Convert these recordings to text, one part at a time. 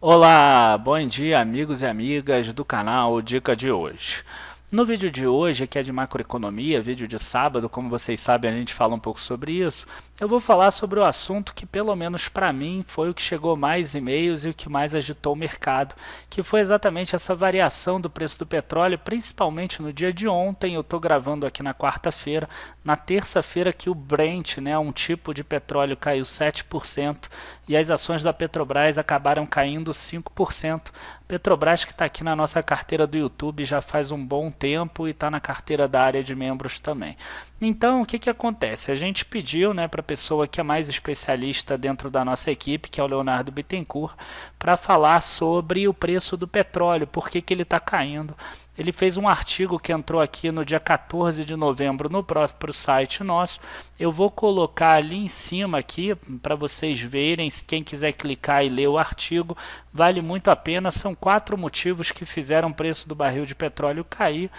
Olá, bom dia amigos e amigas do canal Dica de hoje. No vídeo de hoje, que é de macroeconomia, vídeo de sábado, como vocês sabem, a gente fala um pouco sobre isso. Eu vou falar sobre o assunto que, pelo menos para mim, foi o que chegou mais e-mails e o que mais agitou o mercado, que foi exatamente essa variação do preço do petróleo, principalmente no dia de ontem. Eu estou gravando aqui na quarta-feira. Na terça-feira que o Brent, um tipo de petróleo, caiu 7% e as ações da Petrobras acabaram caindo 5%. Petrobras, que está aqui na nossa carteira do YouTube já faz um bom tempo e está na carteira da área de membros também. Então, o que acontece? A gente pediu para a pessoa que é mais especialista dentro da nossa equipe, que é o Leonardo Bittencourt, para falar sobre o preço do petróleo, por que ele está caindo. Ele fez um artigo que entrou aqui no dia 14 de novembro no próprio site nosso. Eu vou colocar ali em cima aqui para vocês verem, se quem quiser clicar e ler o artigo, vale muito a pena. São 4 motivos que fizeram o preço do barril de petróleo cair.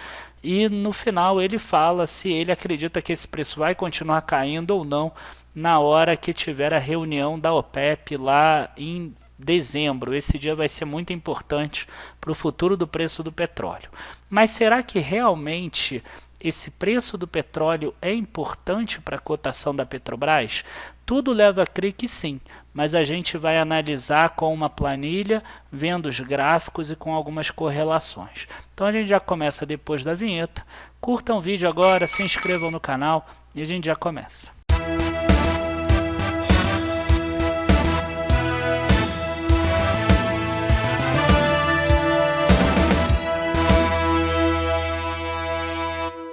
E no final ele fala se ele acredita que esse preço vai continuar caindo ou não na hora que tiver a reunião da OPEP lá em dezembro. Esse dia vai ser muito importante para o futuro do preço do petróleo. Mas será que realmente esse preço do petróleo é importante para a cotação da Petrobras? Tudo leva a crer que sim, mas a gente vai analisar com uma planilha, vendo os gráficos e com algumas correlações. Então a gente já começa depois da vinheta. Curtam o vídeo agora, se inscrevam no canal e a gente já começa.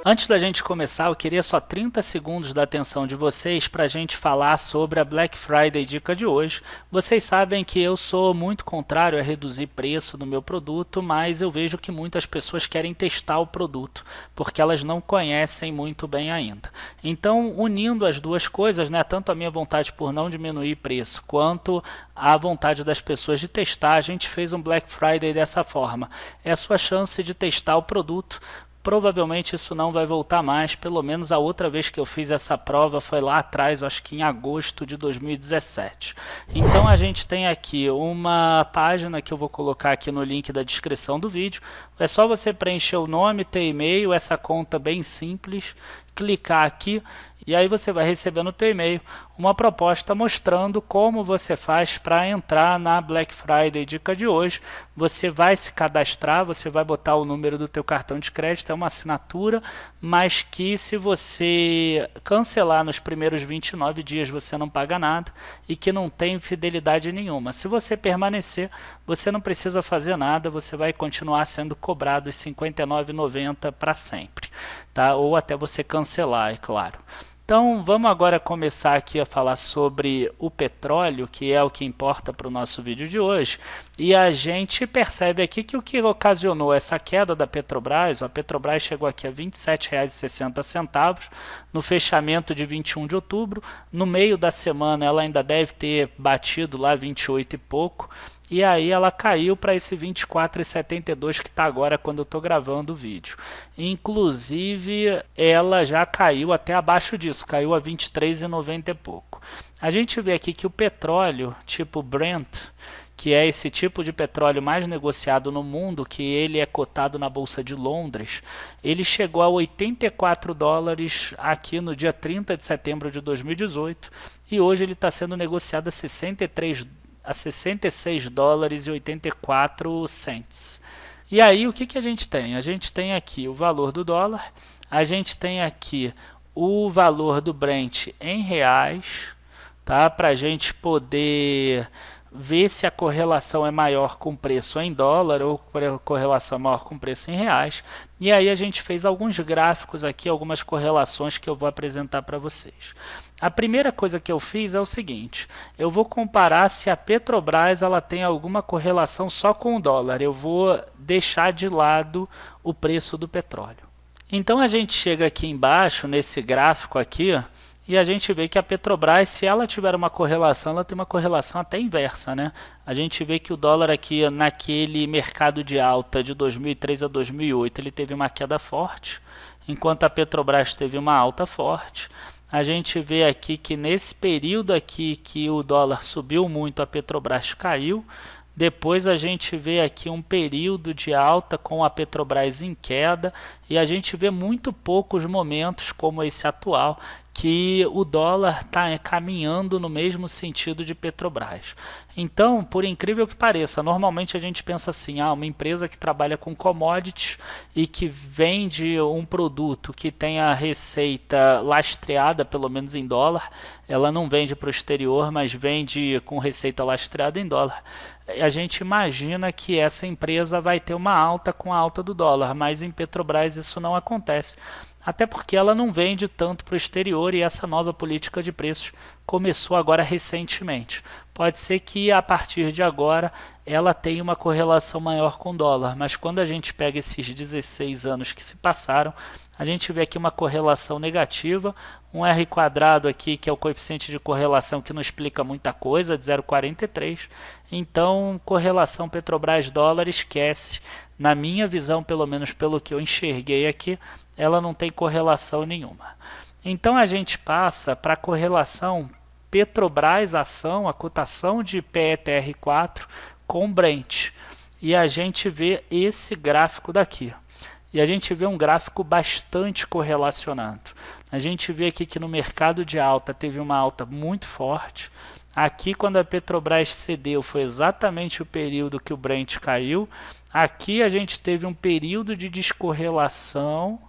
Antes da gente começar, eu queria só 30 segundos da atenção de vocês para a gente falar sobre a Black Friday Dica de hoje. Vocês sabem que eu sou muito contrário a reduzir preço do meu produto, mas eu vejo que muitas pessoas querem testar o produto, porque elas não conhecem muito bem ainda. Então, unindo as duas coisas, tanto a minha vontade por não diminuir preço, quanto a vontade das pessoas de testar, a gente fez um Black Friday dessa forma. É a sua chance de testar o produto. Provavelmente isso não vai voltar mais, pelo menos a outra vez que eu fiz essa prova foi lá atrás, acho que em agosto de 2017. Então a gente tem aqui uma página que eu vou colocar aqui no link da descrição do vídeo. É só você preencher o nome, ter e-mail, essa conta bem simples, clicar aqui e aí você vai receber no teu e-mail uma proposta mostrando como você faz para entrar na Black Friday Dica de hoje. Você vai se cadastrar, você vai botar o número do teu cartão de crédito, é uma assinatura, mas que se você cancelar nos primeiros 29 dias você não paga nada e que não tem fidelidade nenhuma. Se você permanecer, você não precisa fazer nada, você vai continuar sendo cobrado os R$ 59,90 para sempre, tá? Ou até você cancelar, é claro. Então vamos agora começar aqui a falar sobre o petróleo, que é o que importa para o nosso vídeo de hoje. E a gente percebe aqui que o que ocasionou essa queda da Petrobras, a Petrobras chegou aqui a R$ 27,60 no fechamento de 21 de outubro. No meio da semana ela ainda deve ter batido lá 28 e pouco. E aí ela caiu para esse 24,72 que está agora quando eu estou gravando o vídeo. Inclusive ela já caiu até abaixo disso, caiu a 23,90 e pouco. A gente vê aqui que o petróleo tipo Brent, que é esse tipo de petróleo mais negociado no mundo, que ele é cotado na Bolsa de Londres, ele chegou a $84 aqui no dia 30 de setembro de 2018 e hoje ele está sendo negociado a $66,84. E aí o que a gente tem? A gente tem aqui o valor do dólar, a gente tem aqui o valor do Brent em reais, tá? Para a gente poder ver se a correlação é maior com o preço em dólar ou a correlação é maior com o preço em reais. E aí a gente fez alguns gráficos aqui, algumas correlações que eu vou apresentar para vocês. A primeira coisa que eu fiz é o seguinte, eu vou comparar se a Petrobras ela tem alguma correlação só com o dólar. Eu vou deixar de lado o preço do petróleo. Então a gente chega aqui embaixo, nesse gráfico aqui, e a gente vê que a Petrobras, se ela tiver uma correlação, ela tem uma correlação até inversa, A gente vê que o dólar aqui, naquele mercado de alta de 2003 a 2008, ele teve uma queda forte, enquanto a Petrobras teve uma alta forte. A gente vê aqui que nesse período aqui que o dólar subiu muito, a Petrobras caiu. depois a gente vê aqui um período de alta com a Petrobras em queda, e a gente vê muito poucos momentos como esse atual, que o dólar está caminhando no mesmo sentido de Petrobras. Então, por incrível que pareça, normalmente a gente pensa assim, uma empresa que trabalha com commodities e que vende um produto que tem a receita lastreada, pelo menos em dólar, ela não vende para o exterior, mas vende com receita lastreada em dólar. A gente imagina que essa empresa vai ter uma alta com a alta do dólar, mas em Petrobras isso não acontece. Até porque ela não vende tanto para o exterior e essa nova política de preços começou agora recentemente. Pode ser que a partir de agora ela tenha uma correlação maior com o dólar, mas quando a gente pega esses 16 anos que se passaram, a gente vê aqui uma correlação negativa, um R quadrado aqui que é o coeficiente de correlação que não explica muita coisa, de 0,43. Então, correlação Petrobras-dólar esquece. Na minha visão, pelo menos pelo que eu enxerguei aqui, ela não tem correlação nenhuma. Então a gente passa para a correlação Petrobras ação, a cotação de PETR4 com Brent. E a gente vê esse gráfico daqui. E a gente vê um gráfico bastante correlacionado. A gente vê aqui que no mercado de alta teve uma alta muito forte. Aqui, quando a Petrobras cedeu, foi exatamente o período que o Brent caiu. Aqui a gente teve um período de descorrelação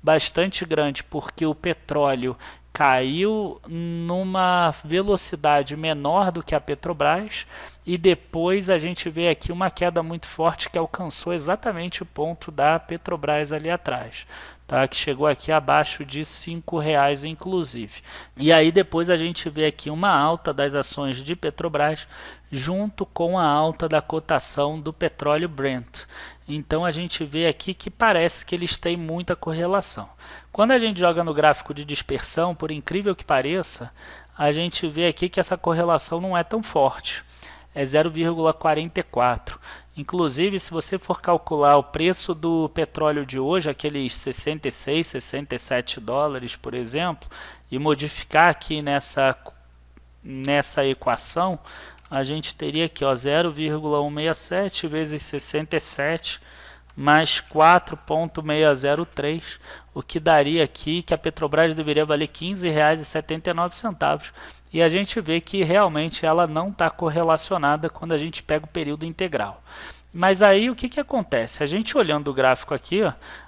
bastante grande, porque o petróleo caiu numa velocidade menor do que a Petrobras, e depois a gente vê aqui uma queda muito forte que alcançou exatamente o ponto da Petrobras ali atrás, tá? Que chegou aqui abaixo de R$5 inclusive. E aí depois a gente vê aqui uma alta das ações de Petrobras junto com a alta da cotação do petróleo Brent. Então a gente vê aqui que parece que eles têm muita correlação. Quando a gente joga no gráfico de dispersão, por incrível que pareça, a gente vê aqui que essa correlação não é tão forte. É 0,44. Inclusive, se você for calcular o preço do petróleo de hoje, aqueles 66, 67 dólares, por exemplo, e modificar aqui nessa equação, a gente teria aqui 0,167 vezes 67 mais 4,603, o que daria aqui que a Petrobras deveria valer R$15,79. E a gente vê que realmente ela não está correlacionada quando a gente pega o período integral. Mas aí o que acontece? A gente olhando o gráfico aqui,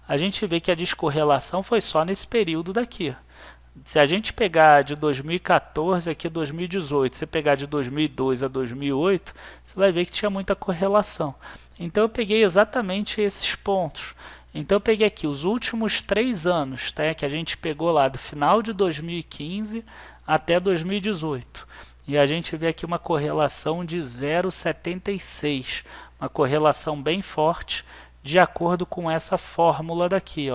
a gente vê que a descorrelação foi só nesse período daqui. Se a gente pegar de 2014 aqui a 2018, se pegar de 2002 a 2008, você vai ver que tinha muita correlação. Então eu peguei exatamente esses pontos. Então eu peguei aqui os últimos 3 anos, tá? Que a gente pegou lá do final de 2015 até 2018. E a gente vê aqui uma correlação de 0,76, uma correlação bem forte, de acordo com essa fórmula daqui,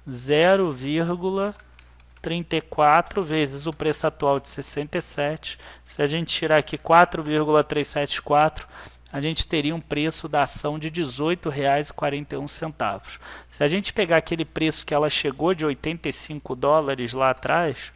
0,34 vezes o preço atual de 67. Se a gente tirar aqui 4,374, a gente teria um preço da ação de R$18,41. Se a gente pegar aquele preço que ela chegou de 85 dólares lá atrás,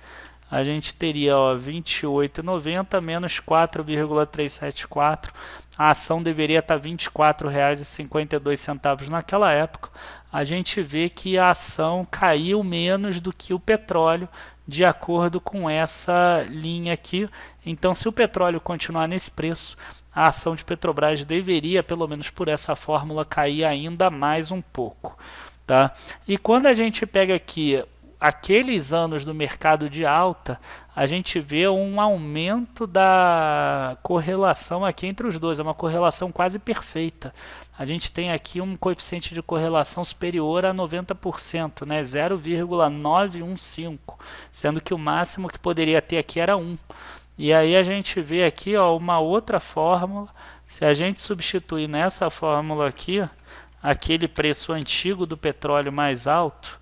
a gente teria R$28,90 menos 4,374. A ação deveria estar R$24,52 naquela época. A gente vê que a ação caiu menos do que o petróleo, de acordo com essa linha aqui. Então, se o petróleo continuar nesse preço, a ação de Petrobras deveria, pelo menos por essa fórmula, cair ainda mais um pouco, tá? E quando a gente pega aqui aqueles anos do mercado de alta, a gente vê um aumento da correlação aqui entre os dois, é uma correlação quase perfeita. A gente tem aqui um coeficiente de correlação superior a 90%, né? 0,915, sendo que o máximo que poderia ter aqui era 1. E aí a gente vê aqui uma outra fórmula. Se a gente substituir nessa fórmula aqui aquele preço antigo do petróleo mais alto,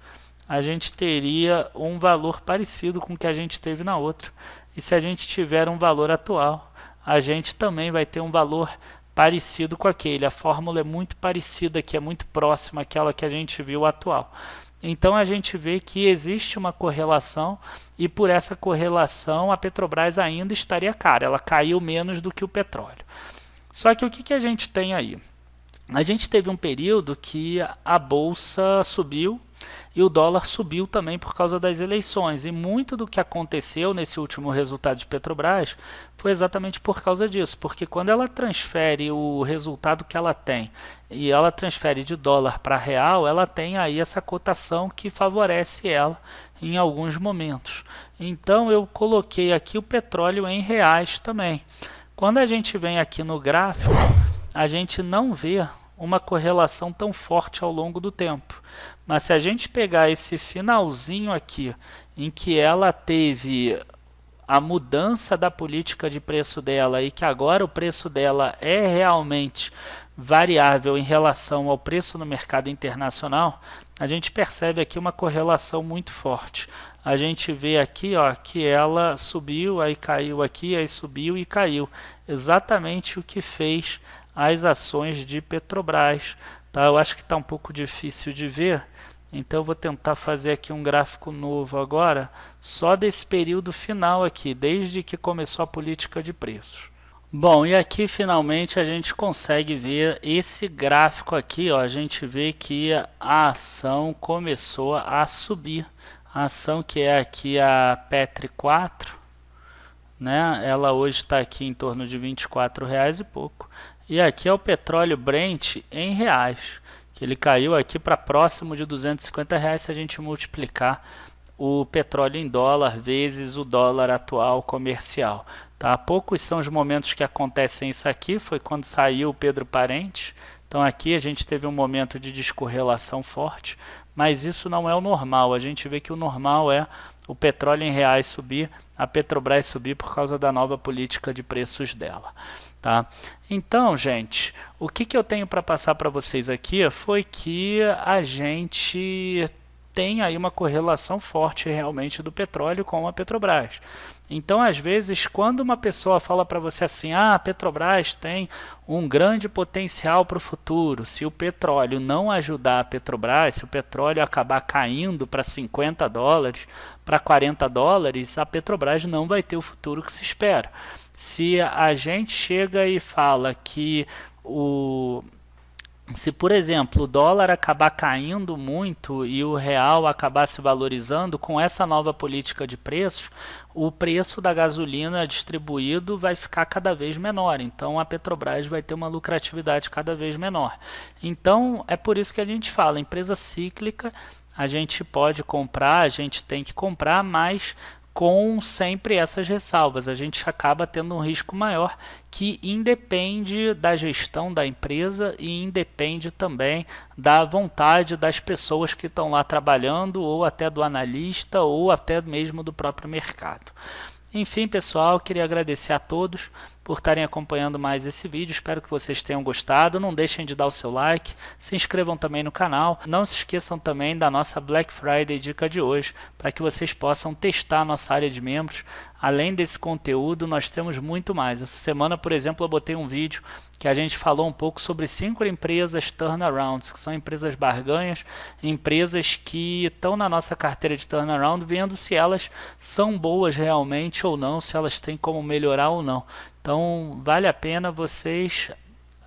a gente teria um valor parecido com o que a gente teve na outra. E se a gente tiver um valor atual, a gente também vai ter um valor parecido com aquele. A fórmula é muito parecida aqui, é muito próxima àquela que a gente viu atual. Então a gente vê que existe uma correlação, e por essa correlação a Petrobras ainda estaria cara, ela caiu menos do que o petróleo. Só que o que a gente tem aí? A gente teve um período que a bolsa subiu e o dólar subiu também por causa das eleições. E muito do que aconteceu nesse último resultado de Petrobras foi exatamente por causa disso. Porque quando ela transfere o resultado que ela tem e ela transfere de dólar para real, ela tem aí essa cotação que favorece ela em alguns momentos. Então eu coloquei aqui o petróleo em reais também. Quando a gente vem aqui no gráfico, a gente não vê uma correlação tão forte ao longo do tempo. Mas se a gente pegar esse finalzinho aqui, em que ela teve a mudança da política de preço dela e que agora o preço dela é realmente variável em relação ao preço no mercado internacional, a gente percebe aqui uma correlação muito forte. A gente vê aqui, ó, que ela subiu, aí caiu aqui, aí subiu e caiu. Exatamente o que fez as ações de Petrobras. Tá? Eu acho que está um pouco difícil de ver, então eu vou tentar fazer aqui um gráfico novo agora, só desse período final aqui, desde que começou a política de preços. Bom, e aqui finalmente a gente consegue ver esse gráfico aqui, ó, a gente vê que a ação começou a subir. A ação que é aqui a Petri 4, né? Ela hoje está aqui em torno de R$24 e pouco. E aqui é o petróleo Brent em reais, que ele caiu aqui para próximo de R$250 se a gente multiplicar o petróleo em dólar vezes o dólar atual comercial. Tá? Poucos são os momentos que acontecem isso aqui, foi quando saiu o Pedro Parente. Então aqui a gente teve um momento de descorrelação forte, mas isso não é o normal. A gente vê que o normal é o petróleo em reais subir, a Petrobras subir por causa da nova política de preços dela. Tá? Então, gente, o que eu tenho para passar para vocês aqui foi que a gente tem aí uma correlação forte realmente do petróleo com a Petrobras. Então, às vezes, quando uma pessoa fala para você assim, a Petrobras tem um grande potencial para o futuro, se o petróleo não ajudar a Petrobras, se o petróleo acabar caindo para $50, para $40, a Petrobras não vai ter o futuro que se espera. Se a gente chega e fala que se, por exemplo, o dólar acabar caindo muito e o real acabar se valorizando, com essa nova política de preços, o preço da gasolina distribuído vai ficar cada vez menor. Então, a Petrobras vai ter uma lucratividade cada vez menor. Então, é por isso que a gente fala, empresa cíclica, a gente pode comprar, a gente tem que comprar, mas com sempre essas ressalvas. A gente acaba tendo um risco maior que independe da gestão da empresa e independe também da vontade das pessoas que estão lá trabalhando, ou até do analista, ou até mesmo do próprio mercado. Enfim, pessoal, queria agradecer a todos por estarem acompanhando mais esse vídeo. Espero que vocês tenham gostado. Não deixem de dar o seu like, se inscrevam também no canal. Não se esqueçam também da nossa Black Friday dica de hoje, para que vocês possam testar a nossa área de membros. Além desse conteúdo, nós temos muito mais. Essa semana, por exemplo, eu botei um vídeo que a gente falou um pouco sobre 5 empresas turnarounds, que são empresas barganhas, empresas que estão na nossa carteira de turnaround, vendo se elas são boas realmente ou não, se elas têm como melhorar ou não. Então, vale a pena vocês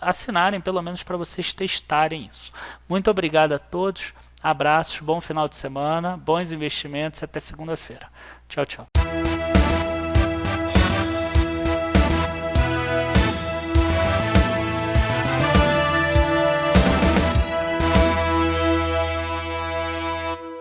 assinarem, pelo menos para vocês testarem isso. Muito obrigado a todos, abraços, bom final de semana, bons investimentos e até segunda-feira. Tchau, tchau.